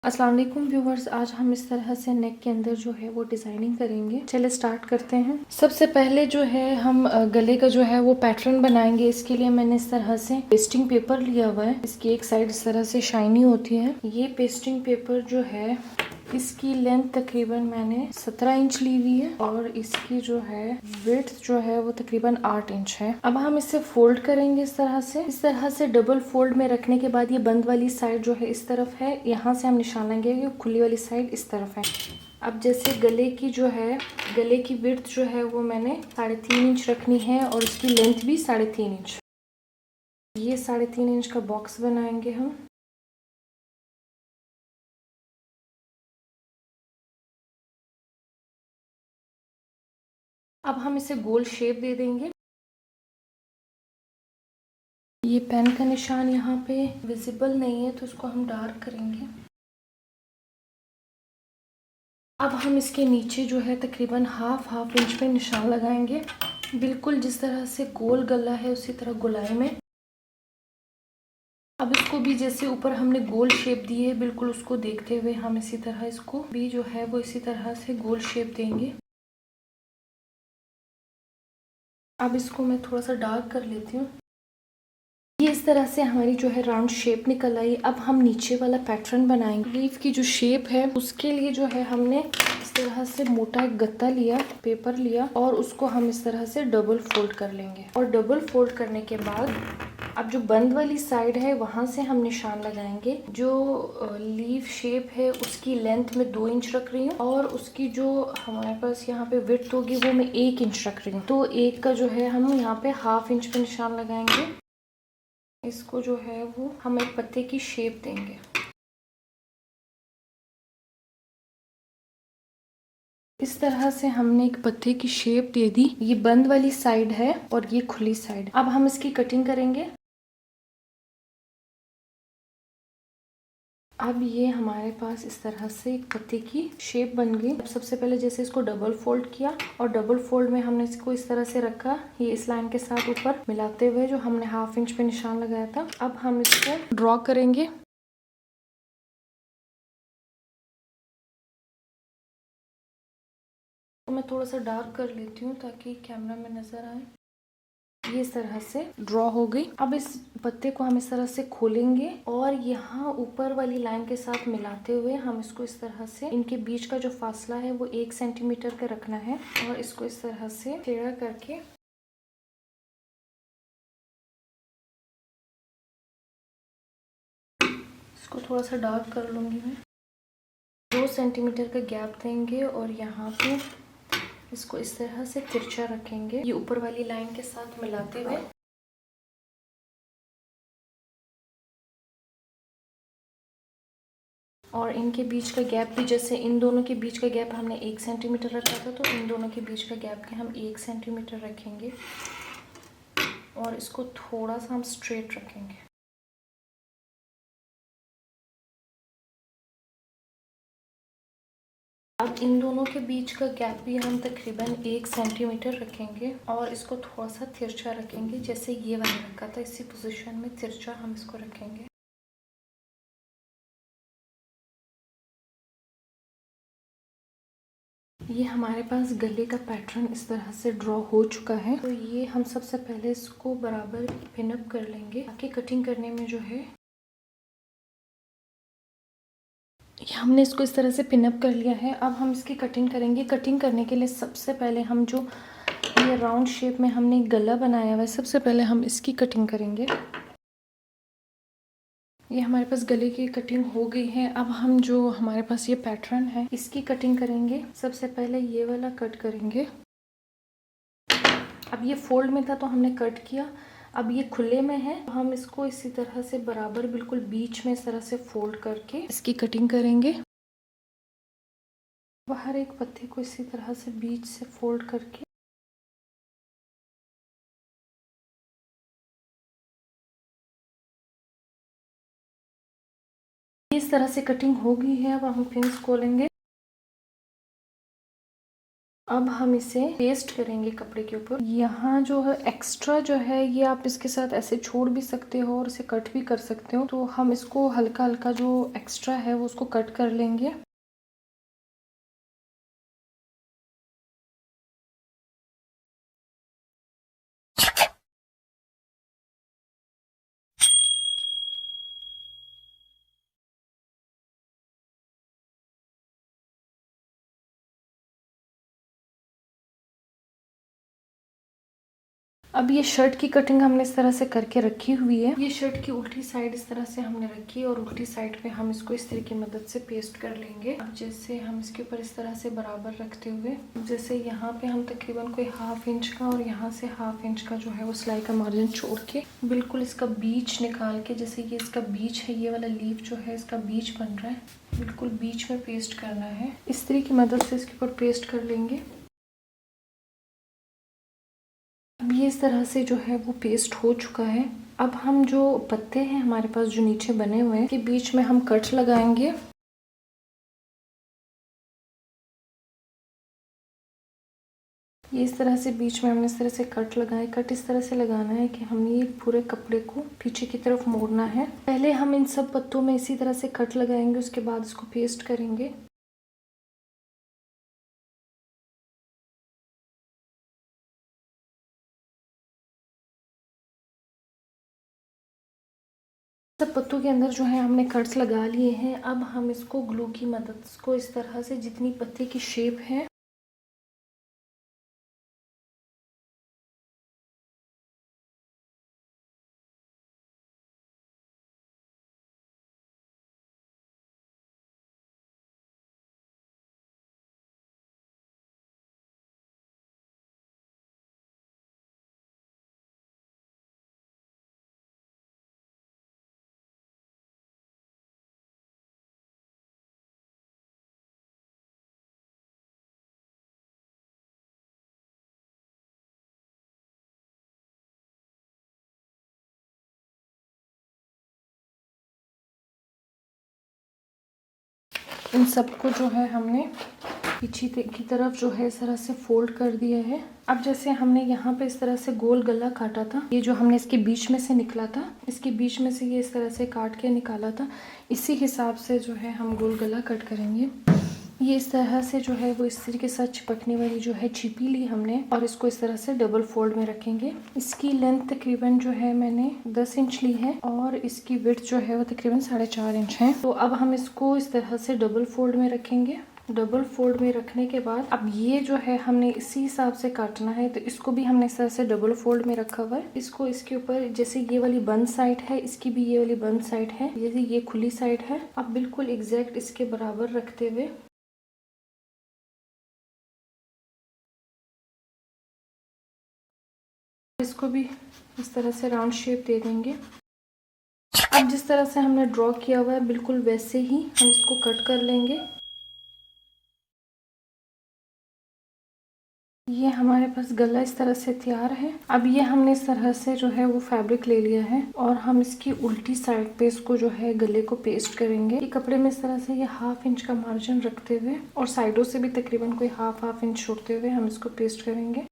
अस्सलाम वालेकुम व्यूवर्स, आज हम इस तरह से नेक के अंदर जो है वो डिज़ाइनिंग करेंगे। चले स्टार्ट करते हैं। सबसे पहले जो है हम गले का जो है वो पैटर्न बनाएंगे। इसके लिए मैंने इस तरह से पेस्टिंग पेपर लिया हुआ है। इसकी एक साइड इस तरह से शाइनी होती है। ये पेस्टिंग पेपर जो है इसकी लेंथ तकरीबन मैंने 17 इंच ली हुई है और इसकी जो है विड्थ जो है वो तकरीबन 8 इंच है। अब हम इसे फोल्ड करेंगे इस तरह से डबल फोल्ड में रखने के बाद ये बंद वाली साइड जो है इस तरफ है, यहाँ से हम निशान लेंगे कि खुली वाली साइड इस तरफ है। अब जैसे गले की जो है गले की विड्थ जो है वो मैंने 3.5 इंच रखनी है और इसकी लेंथ भी 3.5 इंच। ये 3.5 इंच का बॉक्स बनाएंगे हम। अब हम इसे गोल शेप दे देंगे। ये पेन का निशान यहाँ पे विजिबल नहीं है तो इसको हम डार्क करेंगे। अब हम इसके नीचे जो है तकरीबन हाफ इंच पे निशान लगाएंगे। बिल्कुल जिस तरह से गोल गला है उसी तरह गोलाई में। अब इसको भी जैसे ऊपर हमने गोल शेप दी है बिल्कुल उसको देखते हुए हम इसी तरह इसको भी जो है वो इसी तरह से गोल शेप देंगे। अब इसको मैं थोड़ा सा डार्क कर लेती हूँ। ये इस तरह से हमारी जो है राउंड शेप निकल आई। अब हम नीचे वाला पैटर्न बनाएंगे। लीफ की जो शेप है उसके लिए जो है हमने इस तरह से मोटा एक गत्ता लिया, पेपर लिया और उसको हम इस तरह से डबल फोल्ड कर लेंगे। और डबल फोल्ड करने के बाद अब जो बंद वाली साइड है वहां से हम निशान लगाएंगे। जो लीफ शेप है उसकी लेंथ में 2 इंच रख रही हूँ और उसकी जो हमारे पास यहाँ पे विड्थ होगी वो मैं 1 इंच रख रही हूँ। तो एक का जो है हम यहाँ पे हाफ इंच पे निशान लगाएंगे। इसको जो है वो हम एक पत्ते की शेप देंगे। इस तरह से हमने एक पत्ते की शेप दे दी। ये बंद वाली साइड है और ये खुली साइड। अब हम इसकी कटिंग करेंगे। अब ये हमारे पास इस तरह से एक पत्ते की शेप बन गई। अब सबसे पहले जैसे इसको डबल फोल्ड किया और डबल फोल्ड में हमने इसको इस तरह से रखा, ये इस लाइन के साथ ऊपर मिलाते हुए जो हमने हाफ इंच पे निशान लगाया था। अब हम इसको ड्रॉ करेंगे। तो मैं थोड़ा सा डार्क कर लेती हूँ ताकि कैमरा में नजर आए। ये इस तरह से ड्रॉ हो गई। अब इस पत्ते को हम इस तरह से खोलेंगे और यहाँ ऊपर वाली लाइन के साथ मिलाते हुए हम इसको इस तरह से, इनके बीच का जो फासला है वो 1 सेंटीमीटर का रखना है और इसको इस तरह से टेढ़ा करके इसको थोड़ा सा डार्क कर लूंगी मैं। 2 सेंटीमीटर का गैप देंगे और यहाँ पे इसको इस तरह से तिरछा रखेंगे, ये ऊपर वाली लाइन के साथ मिलाते हुए। और इनके बीच का गैप भी, जैसे इन दोनों के बीच का गैप हमने 1 सेंटीमीटर रखा था तो इन दोनों के बीच का गैप के हम 1 सेंटीमीटर रखेंगे और इसको थोड़ा सा हम स्ट्रेट रखेंगे। अब इन दोनों के बीच का गैप भी हम तकरीबन 1 सेंटीमीटर रखेंगे और इसको थोड़ा सा तिरछा रखेंगे, जैसे ये वाला रखा था इसी पोजीशन में तिरछा हम इसको रखेंगे। ये हमारे पास गले का पैटर्न इस तरह से ड्रॉ हो चुका है। तो ये हम सबसे पहले इसको बराबर पिन अप कर लेंगे ताकि कटिंग करने में जो है, ये हमने इसको इस तरह से पिन अप कर लिया है। अब हम इसकी कटिंग करेंगे। कटिंग करने के लिए सबसे पहले हम जो ये राउंड शेप में हमने गला बनाया हुआ है, सबसे पहले हम इसकी कटिंग करेंगे। ये हमारे पास गले की कटिंग हो गई है। अब हम जो हमारे पास ये पैटर्न है इसकी कटिंग करेंगे। सबसे पहले ये वाला कट करेंगे। अब ये फोल्ड में था तो हमने कट किया, अब ये खुले में है तो हम इसको इसी तरह से बराबर बिल्कुल बीच में इस तरह से फोल्ड करके इसकी कटिंग करेंगे। हर एक पत्ते को इसी तरह से बीच से फोल्ड करके इस तरह से कटिंग हो गई है। अब हम पिंस खोलेंगे। अब हम इसे पेस्ट करेंगे कपड़े के ऊपर। यहाँ जो है एक्स्ट्रा जो है ये आप इसके साथ ऐसे छोड़ भी सकते हो और इसे कट भी कर सकते हो। तो हम इसको हल्का हल्का जो एक्स्ट्रा है वो उसको कट कर लेंगे। अब ये शर्ट की कटिंग हमने इस तरह से करके रखी हुई है। ये शर्ट की उल्टी साइड इस तरह से हमने रखी है और उल्टी साइड पे हम इसको इस तरह की मदद से पेस्ट कर लेंगे। अब जैसे हम इसके ऊपर इस तरह से बराबर रखते हुए, जैसे यहाँ पे हम तकरीबन कोई 1/2 इंच का और यहाँ से 1/2 इंच का जो है वो सिलाई का मार्जिन छोड़ के बिल्कुल इसका बीच निकाल के, जैसे ये इसका बीच है, ये वाला लीफ जो है इसका बीच बन रहा है, बिल्कुल बीच में पेस्ट करना है। इस तरह की मदद से इसके ऊपर पेस्ट कर लेंगे। अब ये इस तरह से जो है वो पेस्ट हो चुका है। अब हम जो पत्ते हैं हमारे पास जो नीचे बने हुए हैं, के बीच में हम कट लगाएंगे। ये इस तरह से बीच में हमने इस तरह से कट लगाए। कट इस तरह से लगाना है कि हमने ये पूरे कपड़े को पीछे की तरफ मोड़ना है। पहले हम इन सब पत्तों में इसी तरह से कट लगाएंगे, उसके बाद इसको पेस्ट करेंगे। सब पत्तों के अंदर जो है हमने कट्स लगा लिए हैं। अब हम इसको ग्लू की मदद को इस तरह से जितनी पत्ते की शेप है इन सबको जो है हमने पीछे की तरफ जो है इस तरह से फोल्ड कर दिया है। अब जैसे हमने यहाँ पे इस तरह से गोल गला काटा था, ये जो हमने इसके बीच में से निकला था, इसके बीच में से ये इस तरह से काट के निकाला था, इसी हिसाब से जो है हम गोल गला कट करेंगे। ये इस तरह से जो है वो इस तरीके से चिपकने वाली जो है छिपी ली हमने और इसको इस तरह से डबल फोल्ड में रखेंगे। इसकी लेंथ तकरीबन जो है मैंने 10 इंच ली है और इसकी विड्थ जो है वो तकरीबन 4.5 इंच है। तो अब हम इसको इस तरह से डबल फोल्ड में रखेंगे। डबल फोल्ड में रखने के बाद अब ये जो है हमने इसी हिसाब से काटना है, तो इसको भी हमने इस तरह से डबल फोल्ड में रखा हुआ है। इसको इसके ऊपर जैसे ये वाली बंद साइड है, इसकी भी ये वाली बंद साइड है, जैसे ये खुली साइड है, अब बिल्कुल एग्जैक्ट इसके बराबर रखते हुए इसको भी इस तरह से राउंड शेप दे देंगे। अब जिस तरह से हमने ड्रॉ किया हुआ है बिल्कुल वैसे ही हम इसको कट कर लेंगे। ये हमारे पास गला इस तरह से तैयार है। अब ये हमने इस तरह से जो है वो फैब्रिक ले लिया है और हम इसकी उल्टी साइड पे इसको जो है गले को पेस्ट करेंगे। ये कपड़े में इस तरह से ये 1/2 इंच का मार्जिन रखते हुए और साइडों से भी तकरीबन कोई हाफ इंच छोड़ते हुए हम इसको पेस्ट करेंगे।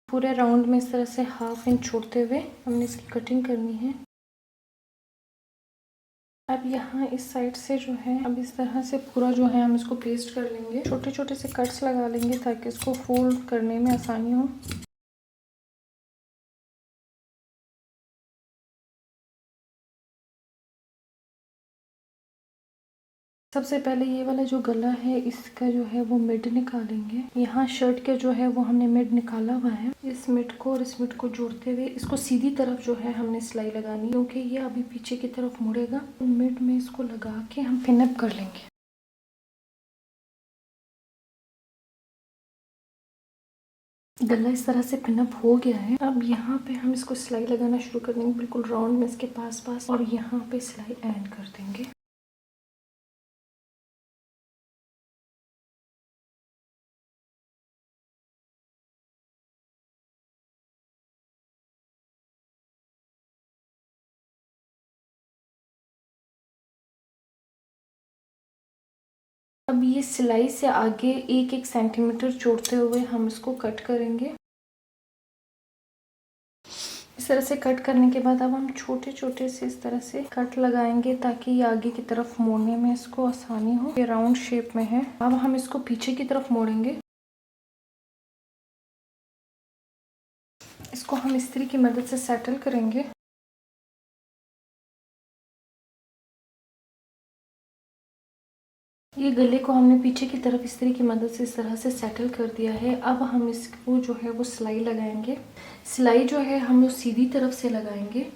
पूरे राउंड में इस तरह से 1/2 इंच छोड़ते हुए हमने इसकी कटिंग करनी है। अब यहाँ इस साइड से जो है अब इस तरह से पूरा जो है हम इसको पेस्ट कर लेंगे। छोटे छोटे से कट्स लगा लेंगे ताकि इसको फोल्ड करने में आसानी हो। सबसे पहले ये वाला जो गला है इसका जो है वो मिड निकालेंगे। यहाँ शर्ट के जो है वो हमने मिड निकाला हुआ है। इस मिड को और इस मिड को जोड़ते हुए इसको सीधी तरफ जो है हमने सिलाई लगानी, क्योंकि ये अभी पीछे की तरफ मुड़ेगा। मिड में इसको लगा के हम पिनअप कर लेंगे। गला इस तरह से पिनअप हो गया है। अब यहाँ पे हम इसको सिलाई लगाना शुरू कर देंगे, बिल्कुल राउंड में इसके पास पास, और यहाँ पे सिलाई एंड कर देंगे। अब ये सिलाई से आगे 1-1 सेंटीमीटर जोड़ते हुए हम इसको कट करेंगे। इस तरह से कट करने के बाद अब हम छोटे छोटे से इस तरह से कट लगाएंगे ताकि ये आगे की तरफ मोड़ने में इसको आसानी हो। ये राउंड शेप में है। अब हम इसको पीछे की तरफ मोड़ेंगे। इसको हम इस्त्री की मदद से सेटल करेंगे। ये गले को हमने पीछे की तरफ इस्त्री की मदद से इस तरह से सेटल कर दिया है। अब हम इसको जो है वो सिलाई लगाएंगे। सिलाई जो है हम सीधी तरफ से लगाएंगे।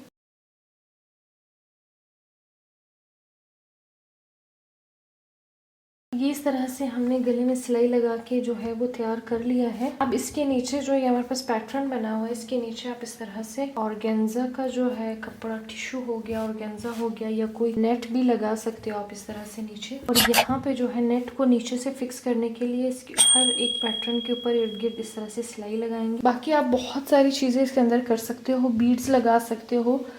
ये इस तरह से हमने गले में सिलाई लगा के जो है वो तैयार कर लिया है। अब इसके नीचे जो ये हमारे पास पैटर्न बना हुआ है, इसके नीचे आप इस तरह से ऑर्गेन्जा का जो है कपड़ा, टिश्यू हो गया, ऑर्गेन्जा हो गया, या कोई नेट भी लगा सकते हो आप इस तरह से नीचे। और यहाँ पे जो है नेट को नीचे से फिक्स करने के लिए इसके हर एक पैटर्न के ऊपर इर्द गिर्द इस तरह से सिलाई लगाएंगे। बाकी आप बहुत सारी चीजें इसके अंदर कर सकते हो, बीड्स लगा सकते हो।